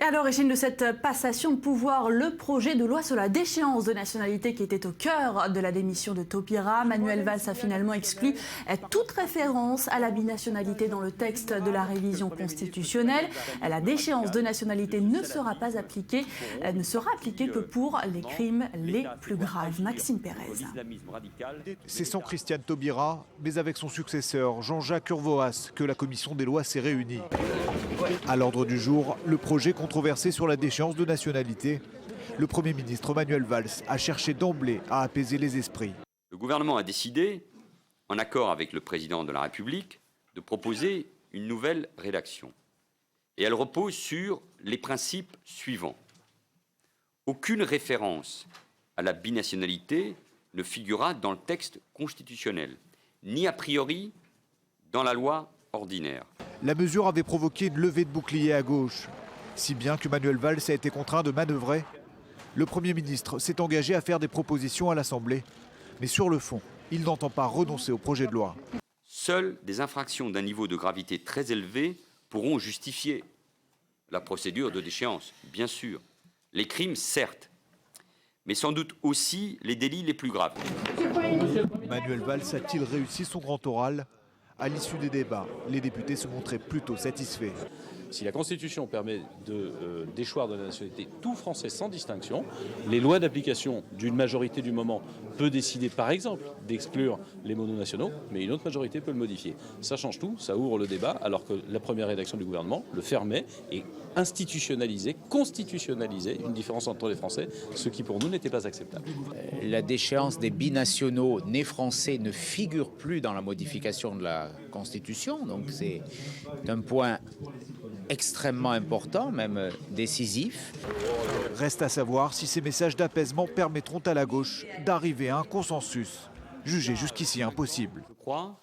Et à l'origine de cette passation de pouvoir, le projet de loi sur la déchéance de nationalité qui était au cœur de la démission de Taubira. Manuel Valls a finalement exclu toute référence à la binationalité dans le texte de la révision constitutionnelle. La déchéance de nationalité ne sera appliquée que pour les crimes les plus graves. Maxime Pérez. C'est sans Christiane Taubira, mais avec son successeur Jean-Jacques Urvoas, que la commission des lois s'est réunie. À l'ordre du jour, le projet controversé sur la déchéance de nationalité. Le Premier ministre Manuel Valls a cherché d'emblée à apaiser les esprits. Le gouvernement a décidé, en accord avec le président de la République, de proposer une nouvelle rédaction. Et elle repose sur les principes suivants. Aucune référence à la binationalité ne figurera dans le texte constitutionnel, ni a priori dans la loi ordinaire. La mesure avait provoqué une levée de boucliers à gauche, si bien que Manuel Valls a été contraint de manœuvrer. Le Premier ministre s'est engagé à faire des propositions à l'Assemblée, mais sur le fond, il n'entend pas renoncer au projet de loi. Seules des infractions d'un niveau de gravité très élevé pourront justifier la procédure de déchéance, bien sûr. Les crimes, certes, mais sans doute aussi les délits les plus graves. Manuel Valls a-t-il réussi son grand oral ? À l'issue des débats, les députés se montraient plutôt satisfaits. Si la Constitution permet de déchoir de la nationalité tout Français sans distinction, les lois d'application d'une majorité du moment peut décider par exemple d'exclure les mononationaux, mais une autre majorité peut le modifier. Ça change tout, ça ouvre le débat, alors que la première rédaction du gouvernement le fermait et institutionnalisait, constitutionnalisait une différence entre les Français, ce qui pour nous n'était pas acceptable. La déchéance des binationaux nés français ne figure plus dans la modification de la Constitution, donc c'est un point extrêmement important, même décisif. Reste à savoir si ces messages d'apaisement permettront à la gauche d'arriver à un consensus, jugé jusqu'ici impossible. Je crois